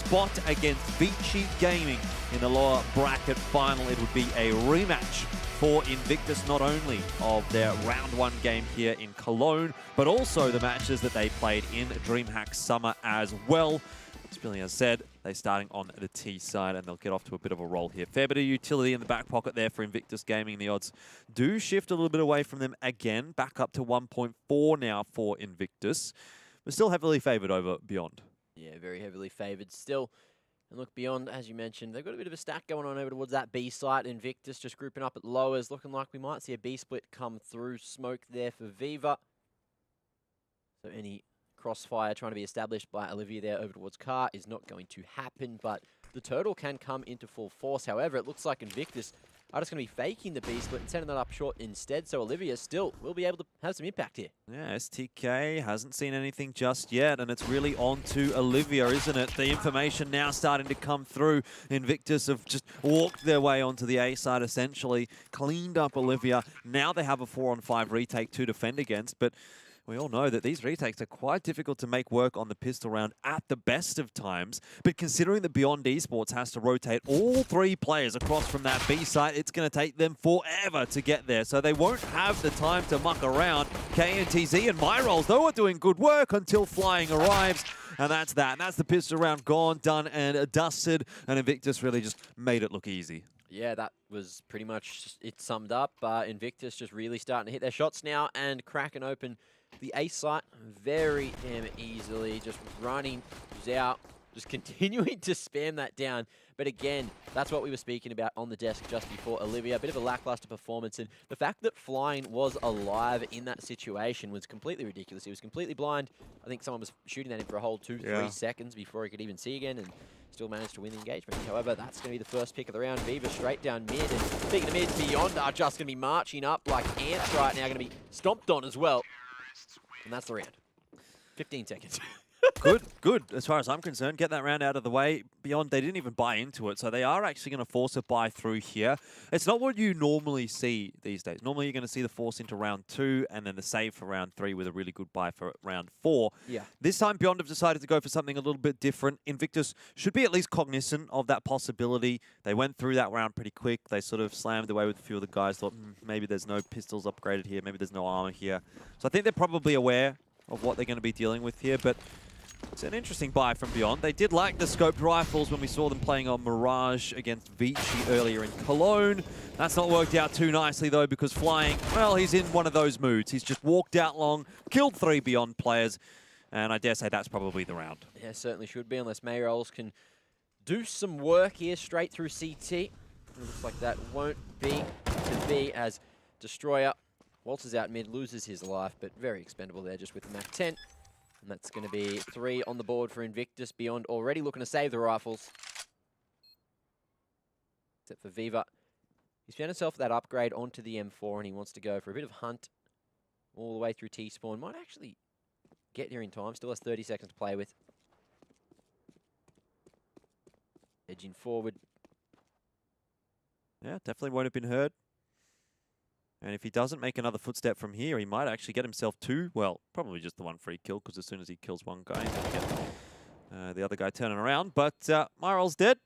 spot against Vici Gaming in the lower bracket final. It would be a rematch for Invictus, not only of their round 1 game here in Cologne, but also the matches that they played in DreamHack Summer as well. As Billy has said, they're starting on the T side and they'll get off to a bit of a roll here. Fair bit of utility in the back pocket there for Invictus Gaming. The odds do shift a little bit away from them again, back up to 1.4 now for Invictus, but still heavily favored over Beyond. Yeah, very heavily favored still. And look, Beyond, as you mentioned, they've got a bit of a stack going on over towards that B site. Invictus just grouping up at lowers, looking like we might see a B split come through. Smoke there for Viva. So any crossfire trying to be established by Olivia there over towards Car is not going to happen, but the turtle can come into full force. However, it looks like Invictus are just going to be faking the B split and sending that up short instead, so Olivia still will be able to have some impact here. Yeah, STK hasn't seen anything just yet, and it's really on to Olivia, isn't it? The information now starting to come through. Invictus have just walked their way onto the A side, essentially, cleaned up Olivia. Now they have a 4-on-5 retake to defend against, but we all know that these retakes are quite difficult to make work on the pistol round at the best of times. But considering that Beyond Esports has to rotate all 3 players across from that B site, it's going to take them forever to get there. So they won't have the time to muck around. KNTZ and MyRolls, though, are doing good work until Flying arrives. And that's that. And that's the pistol round gone, done, and dusted. And Invictus really just made it look easy. Yeah, that was pretty much it summed up. Invictus just really starting to hit their shots now and cracking open the A site very damn easily, just running out, just continuing to spam that down. But again, that's what we were speaking about on the desk just before. Olivia, a bit of a lackluster performance, and the fact that Flying was alive in that situation was completely ridiculous. He was completely blind. I think someone was shooting that in for a whole 2-3 seconds before he could even see again, and still managed to win the engagement. However, that's going to be the first pick of the round. Viva straight down mid, and speaking of mid, Beyond are just going to be marching up like ants right now, going to be stomped on as well. And that's the round. 15 seconds. Good. As far as I'm concerned, get that round out of the way. Beyond, they didn't even buy into it, so they are actually going to force a buy through here. It's not what you normally see these days. Normally, you're going to see the force into round 2 and then the save for round 3 with a really good buy for round 4. Yeah. This time, Beyond have decided to go for something a little bit different. Invictus should be at least cognizant of that possibility. They went through that round pretty quick. They sort of slammed away with a few of the guys, thought, maybe there's no pistols upgraded here, maybe there's no armor here. So I think they're probably aware of what they're going to be dealing with here, but it's an interesting buy from Beyond. They did like the scoped rifles when we saw them playing on Mirage against Vici earlier in Cologne. That's not worked out too nicely, though, because Flying, well, he's in one of those moods. He's just walked out long, killed 3 Beyond players, and I dare say that's probably the round. Yeah, certainly should be, unless MyRolls can do some work here straight through CT. It looks like that won't be to be, as Destroyer waltzes out mid, loses his life, but very expendable there just with the Mac 10. And that's going to be 3 on the board for Invictus. Beyond already looking to save the rifles. Except for Viva. He's found himself that upgrade onto the M4 and he wants to go for a bit of hunt all the way through T-spawn. Might actually get here in time. Still has 30 seconds to play with. Edging forward. Yeah, definitely won't have been heard. And if he doesn't make another footstep from here, he might actually get himself 2. Well, probably just the 1 free kill, because as soon as he kills one guy, he's going to get the other guy turning around. But MyRolls dead.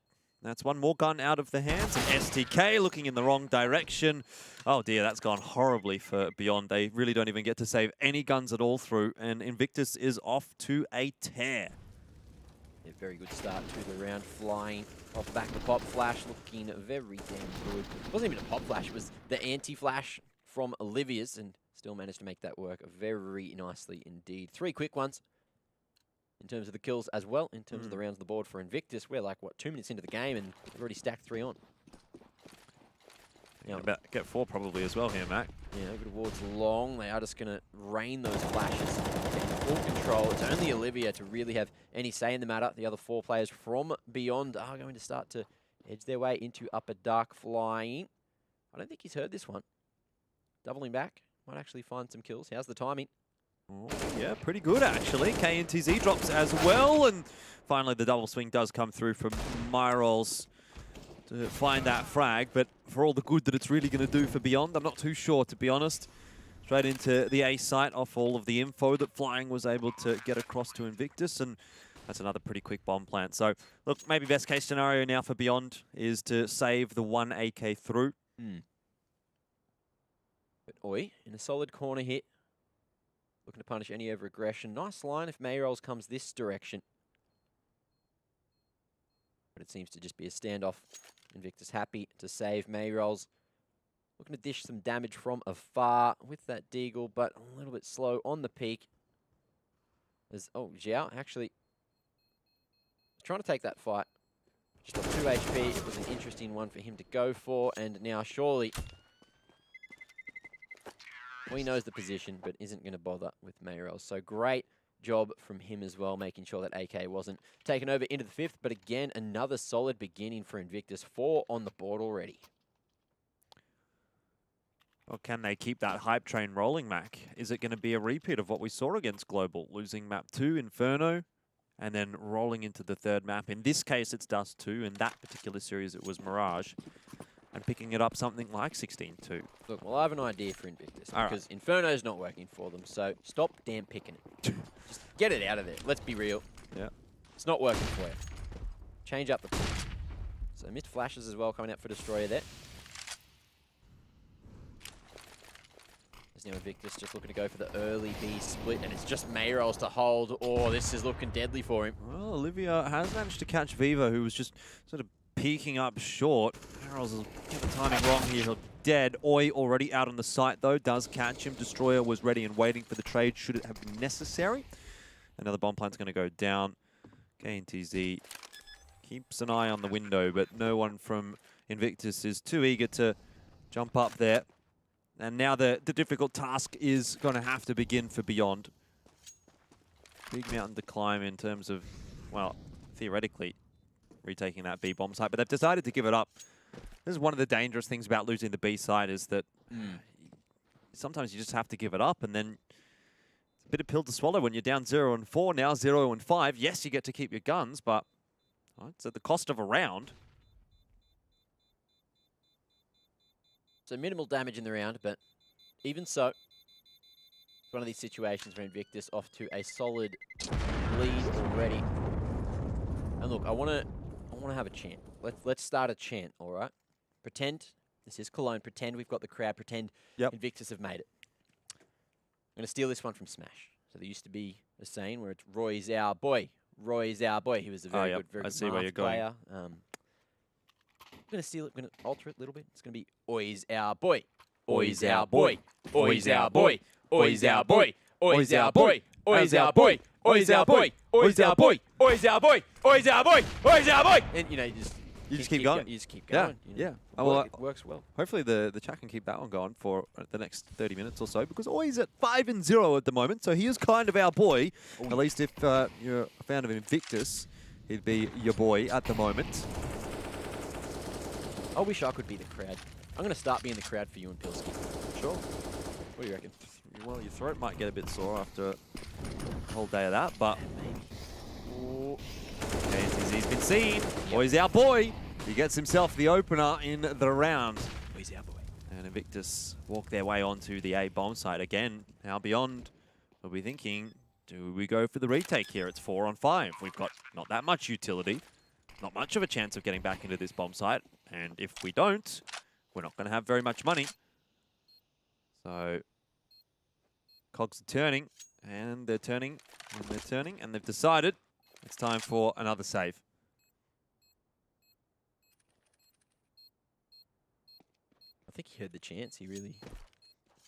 That's 1 more gun out of the hands. And STK looking in the wrong direction. Oh dear, that's gone horribly for Beyond. They really don't even get to save any guns at all through. And Invictus is off to a tear. Yeah, very good start to the round. Flying off the back of the pop flash, looking very damn good. It wasn't even a pop flash, it was the anti-flash from Olivia's, and still managed to make that work very nicely indeed. 3 quick ones in terms of the kills as well. In terms of the rounds on the board for Invictus, we're like, what, 2 minutes into the game, and we've already stacked 3 on. Now, about get 4 probably as well here, Mac. Yeah, over towards long. They are just going to rain those flashes. Full control. It's only Olivia to really have any say in the matter. The other 4 players from Beyond are going to start to edge their way into upper dark. Flying. I don't think he's heard this one. Doubling back. Might actually find some kills. How's the timing? Oh, yeah, pretty good actually. KNTZ drops as well, and finally the double swing does come through from MyRolls to find that frag, but for all the good that it's really going to do for Beyond, I'm not too sure, to be honest. Straight into the A site off all of the info that Flying was able to get across to Invictus, and That's another pretty quick bomb plant. So, look, maybe best case scenario now for Beyond is to save the one AK through. But Oi, in a solid corner hit. Looking to punish any over-aggression. Nice line if Mayrolls comes this direction. But it seems to just be a standoff. Invictus happy to save Mayrolls. Looking to dish some damage from afar with that Deagle, but a little bit slow on the peak. Xiao actually trying to take that fight. Just got 2 HP. It was an interesting one for him to go for, and now surely he knows the position, but isn't going to bother with Mayrolls. So great job from him as well, making sure that AK wasn't taken over into the 5th. But again, another solid beginning for Invictus. 4 on the board already. Or can they keep that hype train rolling, Mac? Is it going to be a repeat of what we saw against Global? Losing map 2, Inferno, and then rolling into the 3rd map. In this case, it's Dust2. In that particular series, it was Mirage. And picking it up something like 16-2. Look, well, I have an idea for Invictus. All because Inferno's not working for them, so stop damn picking it. Just get it out of there. Let's be real. Yeah. It's not working for you. Change up the pick. So missed flashes as well coming out for Destroyer there. There's now Invictus just looking to go for the early B split, and it's just Mayrolls to hold. Oh, this is looking deadly for him. Well, Olivia has managed to catch Viva, who was just sort of peeking up short. Mayrolls will get the timing wrong here. He'll dead. Oi already out on the site, though. Does catch him. Destroyer was ready and waiting for the trade, should it have been necessary. Another bomb plant's going to go down. KNTZ keeps an eye on the window, but no one from Invictus is too eager to jump up there. And now the difficult task is going to have to begin for Beyond. Big mountain to climb in terms of, well, theoretically, retaking that B bomb site, but they've decided to give it up. This is one of the dangerous things about losing the B side is that sometimes you just have to give it up, and then it's a bit of pill to swallow when you're down 0-4, now 0-5. Yes, you get to keep your guns, but it's at the cost of a round. So minimal damage in the round, but even so, it's one of these situations where Invictus off to a solid lead already. And look, I want to have a chant. Let's start a chant, all right? Pretend this is Cologne. Pretend we've got the crowd. Pretend Invictus have made it. I'm going to steal this one from Smash. So there used to be a saying where it's Roy's our boy. Roy's our boy. He was a very good, very good player. I'm going to steal it. I'm going to alter it a little bit. It's going to be Oi's our boy. Oi's our boy. Oi's our boy. Oi's our boy. Oi's our boy. Oi's our boy. Oi's our boy. Oi's our boy. Oi's our boy. Oi's our boy. Oi's our boy. And you just keep going. You just keep going. Yeah. Well, it works well. Hopefully the chat can keep that one going for the next 30 minutes or so, because Oi's at 5-0 at the moment, so he is kind of our boy. At least if you're a fan of Invictus, he'd be your boy at the moment. I wish I could be the crowd. I'm going to start being the crowd for you and Pilsky. Sure. What do you reckon? Well, your throat might get a bit sore after a whole day of that, but... He's been seen. Oi's our boy. He gets himself the opener in the round. Oi's our boy. And Invictus walk their way onto the A bomb site again. Now Beyond, we'll be thinking, do we go for the retake here? It's 4-on-5. We've got not that much utility, not much of a chance of getting back into this bomb site. And if we don't, we're not going to have very much money. So cogs are turning, and they're turning, and they're turning, and they've decided it's time for another save. I think he heard the chants. He really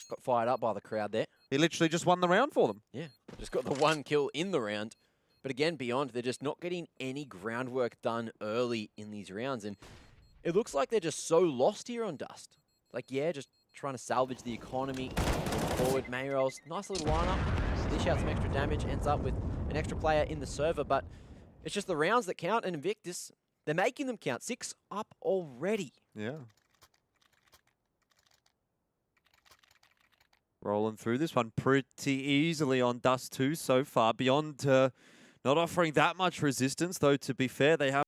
got fired up by the crowd there. He literally just won the round for them. Yeah, just got the 1 kill in the round. But again, Beyond, they're just not getting any groundwork done early in these rounds. And it looks like they're just so lost here on Dust. Like, yeah, just trying to salvage the economy forward. Mayrolls, nice little lineup. Dish out some extra damage, ends up with an extra player in the server. But it's just the rounds that count. And Invictus, they're making them count. 6 up already. Yeah. Rolling through this one pretty easily on Dust2 so far. Beyond not offering that much resistance, though, to be fair, they have